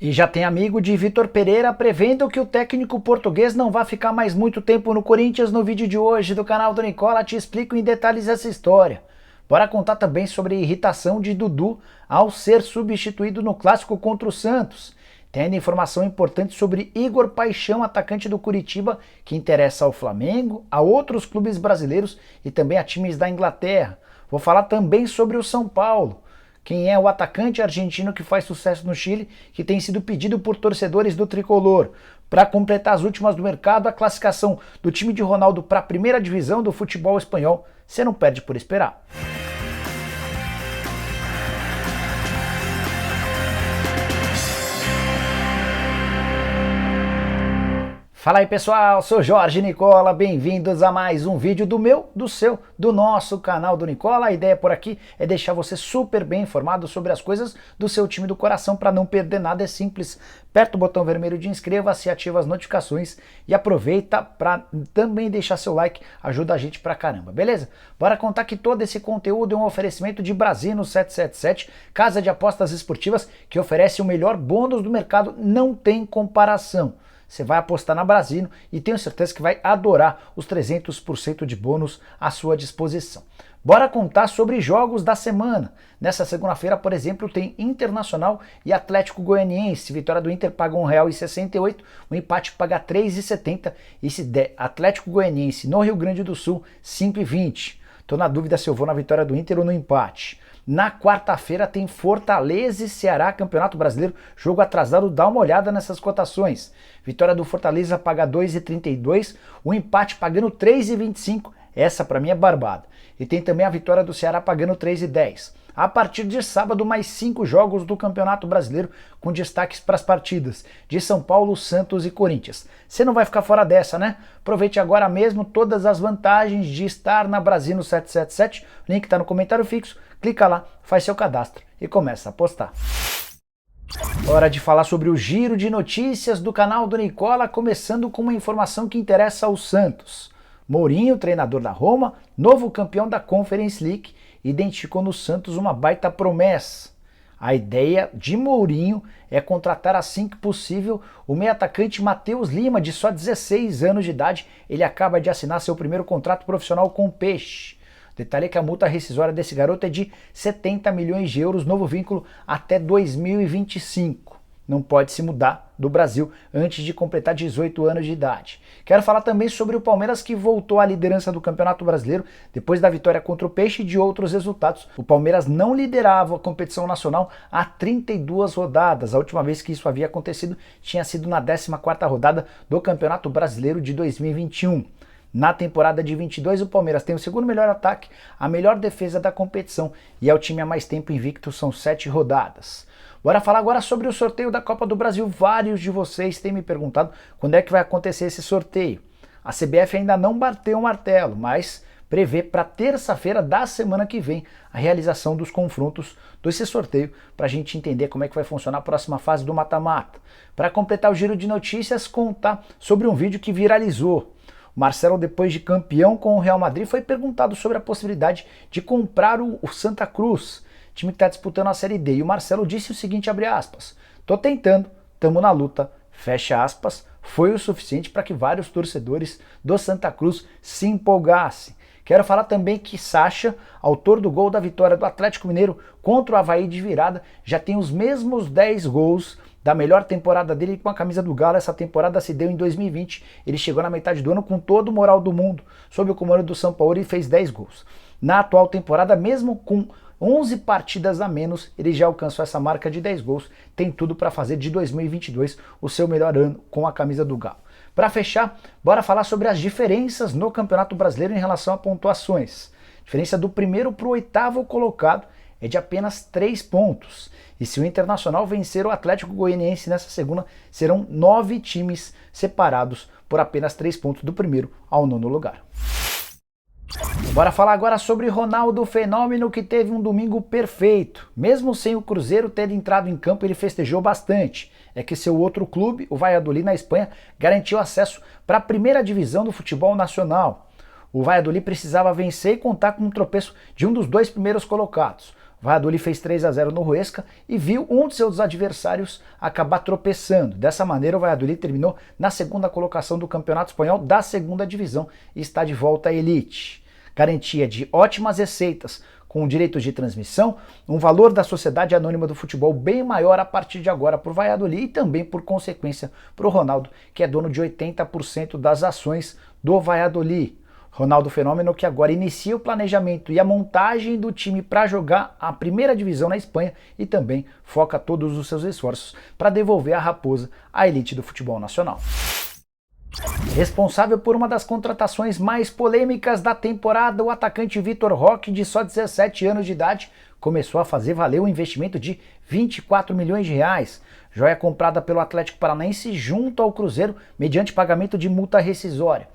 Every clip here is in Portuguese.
E já tem amigo de Vitor Pereira prevendo que o técnico português não vai ficar mais muito tempo no Corinthians. No vídeo de hoje do canal do Nicola te explico em detalhes essa história. Bora contar também sobre a irritação de Dudu ao ser substituído no clássico contra o Santos. Tem ainda informação importante sobre Igor Paixão, atacante do Curitiba, que interessa ao Flamengo, a outros clubes brasileiros e também a times da Inglaterra. Vou falar também sobre o São Paulo. Quem é o atacante argentino que faz sucesso no Chile, que tem sido pedido por torcedores do tricolor. Para completar as últimas do mercado, a classificação do time de Ronaldo para a primeira divisão do futebol espanhol, você não perde por esperar. Fala aí pessoal, sou Jorge Nicola, bem-vindos a mais um vídeo do meu, do seu, do nosso canal do Nicola. A ideia por aqui é deixar você super bem informado sobre as coisas do seu time do coração. Para não perder nada é simples, aperta o botão vermelho de inscreva-se, ativa as notificações e aproveita para também deixar seu like, ajuda a gente pra caramba, beleza? Bora contar que todo esse conteúdo é um oferecimento de Brasino 777, casa de apostas esportivas que oferece o melhor bônus do mercado, não tem comparação. Você vai apostar na Brasino e tenho certeza que vai adorar os 300% de bônus à sua disposição. Bora contar sobre jogos da semana. Nessa segunda-feira, por exemplo, tem Internacional e Atlético Goianiense. Vitória do Inter paga R$ 1,68, o empate paga R$ 3,70 e se der Atlético Goianiense no Rio Grande do Sul, R$ 5,20. Tô na dúvida se eu vou na vitória do Inter ou no empate. Na quarta-feira tem Fortaleza e Ceará, Campeonato Brasileiro, jogo atrasado, dá uma olhada nessas cotações. Vitória do Fortaleza paga 2,32, o empate pagando 3,25, essa para mim é barbada. E tem também a vitória do Ceará pagando 3,10. A partir de sábado, mais 5 jogos do Campeonato Brasileiro com destaques para as partidas de São Paulo, Santos e Corinthians. Você não vai ficar fora dessa, né? Aproveite agora mesmo todas as vantagens de estar na Brasino 777, o link está no comentário fixo, clica lá, faz seu cadastro e começa a apostar. Hora de falar sobre o giro de notícias do canal do Nicola, começando com uma informação que interessa ao Santos. Mourinho, treinador da Roma, novo campeão da Conference League, identificou no Santos uma baita promessa. A ideia de Mourinho é contratar assim que possível o meio-atacante Matheus Lima, de só 16 anos de idade. Ele acaba de assinar seu primeiro contrato profissional com o Peixe. Detalhe é que a multa rescisória desse garoto é de 70 milhões de euros, novo vínculo até 2025. Não pode se mudar do Brasil antes de completar 18 anos de idade. Quero falar também sobre o Palmeiras, que voltou à liderança do Campeonato Brasileiro depois da vitória contra o Peixe e de outros resultados. O Palmeiras não liderava a competição nacional há 32 rodadas. A última vez que isso havia acontecido tinha sido na 14ª rodada do Campeonato Brasileiro de 2021. Na temporada de 22, o Palmeiras tem o segundo melhor ataque, a melhor defesa da competição e é o time há mais tempo invicto, são 7 rodadas. Bora falar agora sobre o sorteio da Copa do Brasil. Vários de vocês têm me perguntado quando é que vai acontecer esse sorteio. A CBF ainda não bateu o martelo, mas prevê para terça-feira da semana que vem a realização dos confrontos desse sorteio para a gente entender como é que vai funcionar a próxima fase do mata-mata. Para completar o giro de notícias, contar sobre um vídeo que viralizou. Marcelo, depois de campeão com o Real Madrid, foi perguntado sobre a possibilidade de comprar o Santa Cruz, time que está disputando a Série D. E o Marcelo disse o seguinte, abre aspas, tô tentando, tamo na luta, fecha aspas, foi o suficiente para que vários torcedores do Santa Cruz se empolgassem. Quero falar também que Sacha, autor do gol da vitória do Atlético Mineiro contra o Avaí de virada, já tem os mesmos 10 gols da melhor temporada dele com a camisa do Galo. Essa temporada se deu em 2020, ele chegou na metade do ano com todo o moral do mundo, sob o comando do São Paulo e fez 10 gols. Na atual temporada, mesmo com 11 partidas a menos, ele já alcançou essa marca de 10 gols, tem tudo para fazer de 2022 o seu melhor ano com a camisa do Galo. Para fechar, bora falar sobre as diferenças no Campeonato Brasileiro em relação a pontuações. A diferença do primeiro para o 8º colocado é de apenas 3 pontos. E se o Internacional vencer o Atlético Goianiense nessa segunda, serão 9 times separados por apenas 3 pontos do primeiro ao 9º lugar. Bora falar agora sobre Ronaldo Fenômeno, que teve um domingo perfeito. Mesmo sem o Cruzeiro ter entrado em campo, ele festejou bastante. É que seu outro clube, o Valladolid na Espanha, garantiu acesso para a primeira divisão do futebol nacional. O Valladolid precisava vencer e contar com um tropeço de um dos 2 primeiros colocados. Valladolid fez 3-0 no Huesca e viu um de seus adversários acabar tropeçando. Dessa maneira, o Valladolid terminou na segunda colocação do Campeonato Espanhol da segunda divisão e está de volta à elite. Garantia de ótimas receitas, com direitos de transmissão, um valor da Sociedade Anônima do Futebol bem maior a partir de agora por Valladolid e também, por consequência, para o Ronaldo, que é dono de 80% das ações do Valladolid. Ronaldo Fenômeno, que agora inicia o planejamento e a montagem do time para jogar a primeira divisão na Espanha e também foca todos os seus esforços para devolver a Raposa à elite do futebol nacional. Responsável por uma das contratações mais polêmicas da temporada, o atacante Vitor Roque, de só 17 anos de idade, começou a fazer valer um investimento de 24 milhões de reais. Joia comprada pelo Atlético Paranaense junto ao Cruzeiro mediante pagamento de multa rescisória.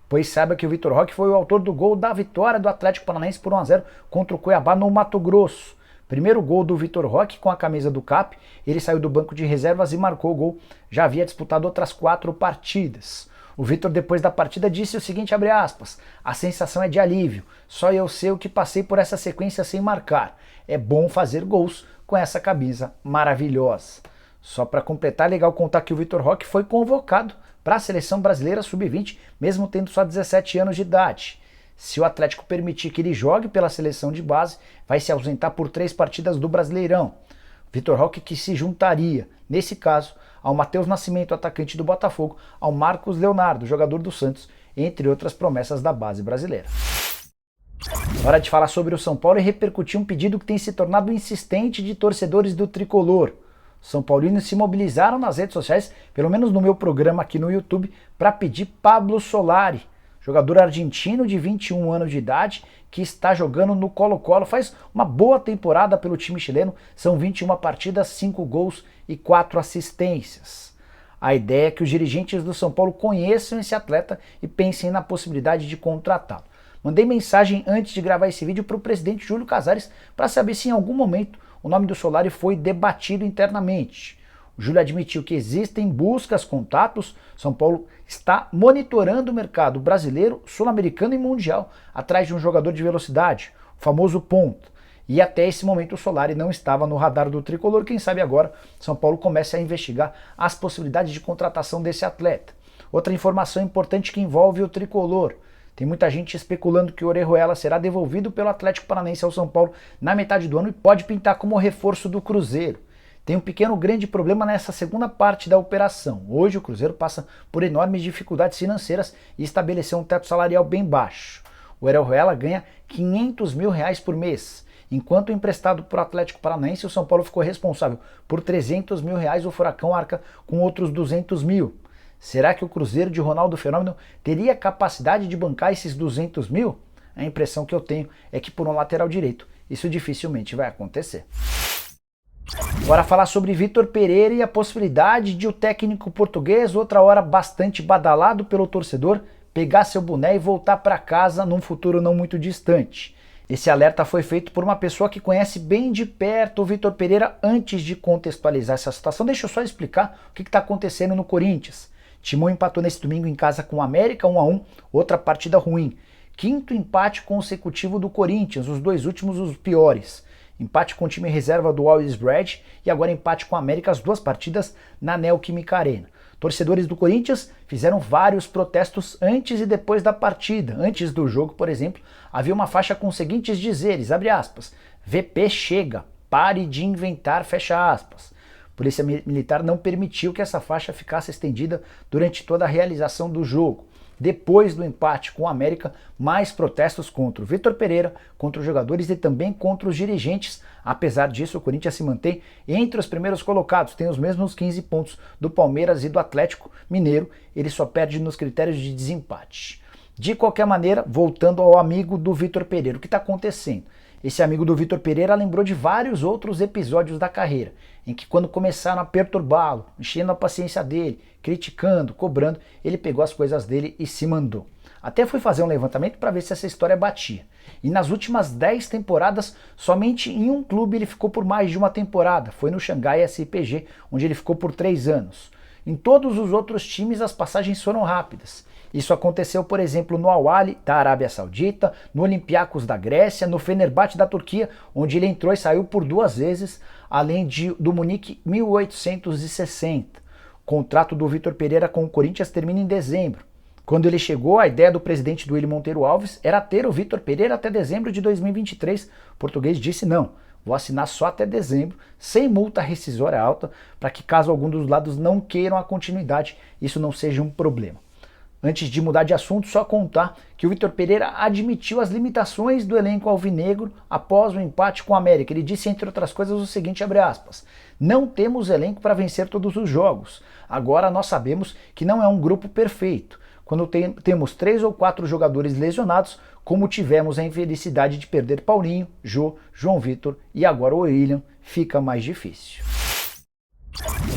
Pois saiba que o Vitor Roque foi o autor do gol da vitória do Atlético Paranaense por 1-0 contra o Cuiabá no Mato Grosso. Primeiro gol do Vitor Roque com a camisa do CAP, ele saiu do banco de reservas e marcou o gol. Já havia disputado outras 4 partidas. O Vitor, depois da partida, disse o seguinte, abre aspas, a sensação é de alívio, só eu sei o que passei por essa sequência sem marcar. É bom fazer gols com essa camisa maravilhosa. Só para completar, é legal contar que o Vitor Roque foi convocado para a seleção brasileira sub-20, mesmo tendo só 17 anos de idade. Se o Atlético permitir que ele jogue pela seleção de base, vai se ausentar por 3 partidas do Brasileirão. Vitor Roque que se juntaria, nesse caso, ao Matheus Nascimento, atacante do Botafogo, ao Marcos Leonardo, jogador do Santos, entre outras promessas da base brasileira. Hora de falar sobre o São Paulo e repercutir um pedido que tem se tornado insistente de torcedores do Tricolor. São Paulinos se mobilizaram nas redes sociais, pelo menos no meu programa aqui no YouTube, para pedir Pablo Solari, jogador argentino de 21 anos de idade, que está jogando no Colo-Colo, faz uma boa temporada pelo time chileno, são 21 partidas, 5 gols e 4 assistências. A ideia é que os dirigentes do São Paulo conheçam esse atleta e pensem na possibilidade de contratá-lo. Mandei mensagem antes de gravar esse vídeo para o presidente Júlio Casares para saber se em algum momento o nome do Solari foi debatido internamente. O Júlio admitiu que existem buscas, contatos. São Paulo está monitorando o mercado brasileiro, sul-americano e mundial atrás de um jogador de velocidade, o famoso ponta. E até esse momento o Solari não estava no radar do Tricolor. Quem sabe agora São Paulo comece a investigar as possibilidades de contratação desse atleta. Outra informação importante que envolve o Tricolor. Tem muita gente especulando que o Orejuela será devolvido pelo Atlético Paranaense ao São Paulo na metade do ano e pode pintar como reforço do Cruzeiro. Tem um pequeno grande problema nessa segunda parte da operação. Hoje o Cruzeiro passa por enormes dificuldades financeiras e estabeleceu um teto salarial bem baixo. O Orejuela ganha R$500 mil por mês. Enquanto emprestado por Atlético Paranaense, o São Paulo ficou responsável por R$300 mil, o Furacão arca com outros 200 mil. Será que o Cruzeiro de Ronaldo Fenômeno teria capacidade de bancar esses 200 mil? A impressão que eu tenho é que por um lateral direito isso dificilmente vai acontecer. Bora falar sobre Vitor Pereira e a possibilidade de o técnico português, outra hora bastante badalado pelo torcedor, pegar seu boné e voltar para casa num futuro não muito distante. Esse alerta foi feito por uma pessoa que conhece bem de perto o Vitor Pereira. Antes de contextualizar essa situação, deixa eu só explicar o que está acontecendo no Corinthians. Timão empatou nesse domingo em casa com o América 1-1, outra partida ruim. 5º empate consecutivo do Corinthians, os 2 últimos os piores. Empate com o time reserva do Always Red e agora empate com o América, as 2 partidas na Neoquímica Arena. Torcedores do Corinthians fizeram vários protestos antes e depois da partida. Antes do jogo, por exemplo, havia uma faixa com os seguintes dizeres, abre aspas, VP chega, pare de inventar, fecha aspas. A Polícia Militar não permitiu que essa faixa ficasse estendida durante toda a realização do jogo. Depois do empate com o América, mais protestos contra o Vitor Pereira, contra os jogadores e também contra os dirigentes. Apesar disso, o Corinthians se mantém entre os primeiros colocados, tem os mesmos 15 pontos do Palmeiras e do Atlético Mineiro, ele só perde nos critérios de desempate. De qualquer maneira, voltando ao amigo do Vitor Pereira, o que está acontecendo? Esse amigo do Vitor Pereira lembrou de vários outros episódios da carreira, em que quando começaram a perturbá-lo, enchendo a paciência dele, criticando, cobrando, ele pegou as coisas dele e se mandou. Até fui fazer um levantamento para ver se essa história batia. E nas últimas 10 temporadas, somente em um clube ele ficou por mais de uma temporada. Foi no Xangai SPG, onde ele ficou por 3 anos. Em todos os outros times as passagens foram rápidas. Isso aconteceu, por exemplo, no Al-Ahly da Arábia Saudita, no Olympiacos da Grécia, no Fenerbahçe da Turquia, onde ele entrou e saiu por 2 vezes, além do Munique 1860. O contrato do Vitor Pereira com o Corinthians termina em dezembro. Quando ele chegou, a ideia do presidente Duílio Monteiro Alves era ter o Vitor Pereira até dezembro de 2023. O português disse não, vou assinar só até dezembro, sem multa rescisória alta, para que caso algum dos lados não queiram a continuidade, isso não seja um problema. Antes de mudar de assunto, só contar que o Vitor Pereira admitiu as limitações do elenco alvinegro após o empate com o América. Ele disse, entre outras coisas, o seguinte, abre aspas, não temos elenco para vencer todos os jogos. Agora nós sabemos que não é um grupo perfeito. Quando temos 3 ou 4 jogadores lesionados, como tivemos a infelicidade de perder Paulinho, Jô, João Vitor e agora o William, fica mais difícil.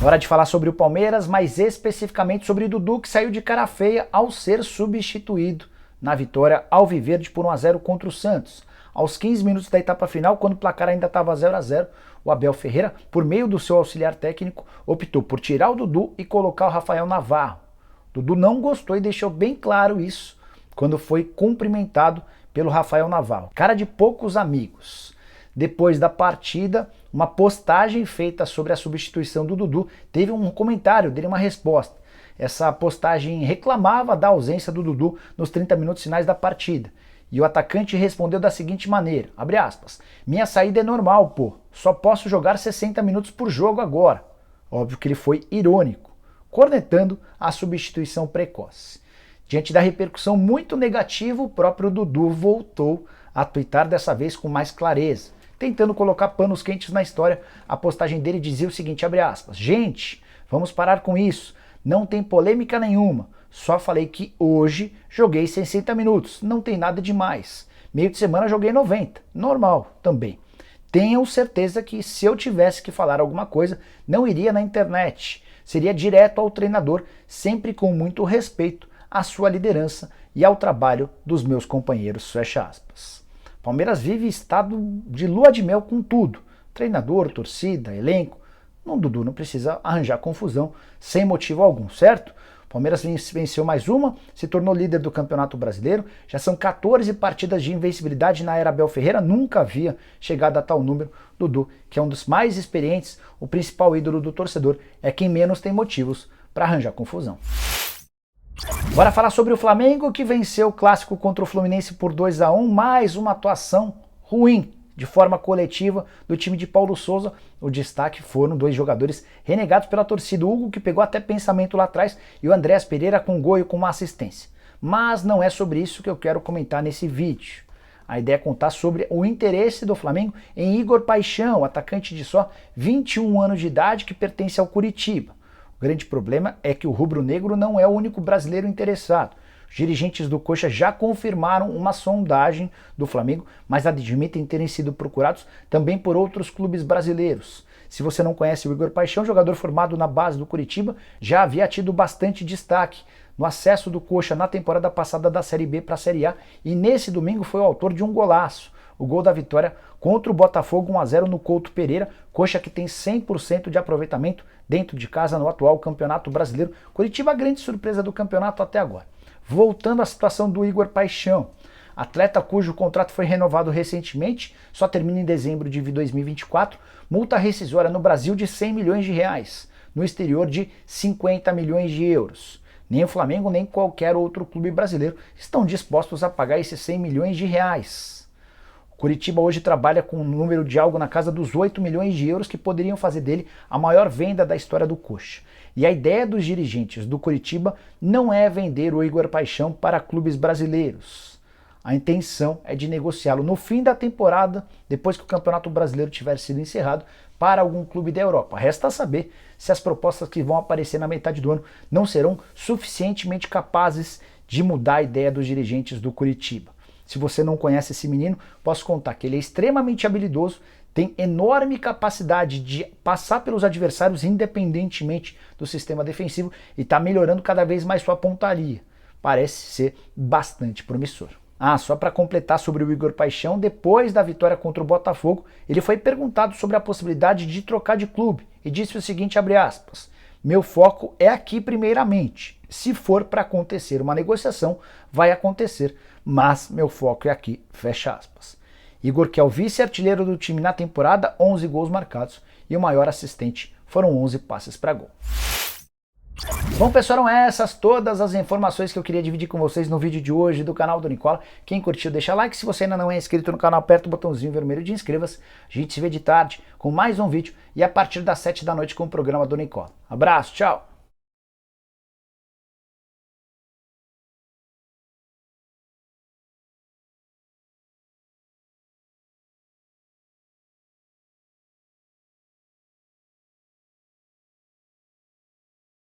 Hora de falar sobre o Palmeiras, mais especificamente sobre Dudu, que saiu de cara feia ao ser substituído na vitória alviverde por 1-0 contra o Santos. Aos 15 minutos da etapa final, quando o placar ainda estava 0-0, o Abel Ferreira, por meio do seu auxiliar técnico, optou por tirar o Dudu e colocar o Rafael Navarro. Dudu não gostou e deixou bem claro isso quando foi cumprimentado pelo Rafael Navarro. Cara de poucos amigos. Depois da partida, uma postagem feita sobre a substituição do Dudu teve um comentário dele, uma resposta. Essa postagem reclamava da ausência do Dudu nos 30 minutos finais da partida. E o atacante respondeu da seguinte maneira, abre aspas, minha saída é normal, pô, só posso jogar 60 minutos por jogo agora. Óbvio que ele foi irônico, cornetando a substituição precoce. Diante da repercussão muito negativa, o próprio Dudu voltou a tuitar dessa vez com mais clareza. Tentando colocar panos quentes na história, a postagem dele dizia o seguinte, abre aspas, gente, vamos parar com isso, não tem polêmica nenhuma, só falei que hoje joguei 60 minutos, não tem nada demais, meio de semana joguei 90, normal também. Tenham certeza que se eu tivesse que falar alguma coisa, não iria na internet, seria direto ao treinador, sempre com muito respeito à sua liderança e ao trabalho dos meus companheiros, fecha aspas. Palmeiras vive estado de lua de mel com tudo. Treinador, torcida, elenco. Dudu não precisa arranjar confusão sem motivo algum, certo? Palmeiras venceu mais uma, se tornou líder do Campeonato Brasileiro. Já são 14 partidas de invencibilidade na era Abel Ferreira. Nunca havia chegado a tal número. Dudu, que é um dos mais experientes, o principal ídolo do torcedor, é quem menos tem motivos para arranjar confusão. Bora falar sobre o Flamengo, que venceu o clássico contra o Fluminense por 2-1, mais uma atuação ruim de forma coletiva do time de Paulo Souza. O destaque foram 2 jogadores renegados pela torcida, o Hugo, que pegou até pensamento lá atrás, e o Andréas Pereira com gol e com uma assistência. Mas não é sobre isso que eu quero comentar nesse vídeo. A ideia é contar sobre o interesse do Flamengo em Igor Paixão, atacante de só 21 anos de idade que pertence ao Curitiba. O grande problema é que o rubro-negro não é o único brasileiro interessado. Os dirigentes do Coxa já confirmaram uma sondagem do Flamengo, mas admitem terem sido procurados também por outros clubes brasileiros. Se você não conhece o Igor Paixão, jogador formado na base do Curitiba, já havia tido bastante destaque no acesso do Coxa na temporada passada da Série B para a Série A e nesse domingo foi o autor de um golaço. O gol da vitória contra o Botafogo 1-0 no Couto Pereira, Coxa que tem 100% de aproveitamento dentro de casa no atual Campeonato Brasileiro. Curitiba, a grande surpresa do campeonato até agora. Voltando à situação do Igor Paixão, atleta cujo contrato foi renovado recentemente, só termina em dezembro de 2024, multa rescisória no Brasil de 100 milhões de reais, no exterior de 50 milhões de euros. Nem o Flamengo, nem qualquer outro clube brasileiro estão dispostos a pagar esses 100 milhões de reais. Curitiba hoje trabalha com um número de algo na casa dos 8 milhões de euros que poderiam fazer dele a maior venda da história do Coxa. E a ideia dos dirigentes do Curitiba não é vender o Igor Paixão para clubes brasileiros. A intenção é de negociá-lo no fim da temporada, depois que o Campeonato Brasileiro tiver sido encerrado, para algum clube da Europa. Resta saber se as propostas que vão aparecer na metade do ano não serão suficientemente capazes de mudar a ideia dos dirigentes do Curitiba. Se você não conhece esse menino, posso contar que ele é extremamente habilidoso, tem enorme capacidade de passar pelos adversários independentemente do sistema defensivo e está melhorando cada vez mais sua pontaria. Parece ser bastante promissor. Só para completar sobre o Igor Paixão, depois da vitória contra o Botafogo, ele foi perguntado sobre a possibilidade de trocar de clube e disse o seguinte, abre aspas, Meu foco é aqui primeiramente. Se for para acontecer uma negociação, vai acontecer, mas meu foco é aqui, fecha aspas. Igor, que é o vice-artilheiro do time na temporada, 11 gols marcados e o maior assistente foram 11 passes para gol. Bom, pessoal, eram essas todas as informações que eu queria dividir com vocês no vídeo de hoje do canal do Nicola. Quem curtiu, deixa like. Se você ainda não é inscrito no canal, aperta o botãozinho vermelho de inscreva-se. A gente se vê de tarde com mais um vídeo e a partir das 7 da noite com o programa do Nicola. Abraço, tchau!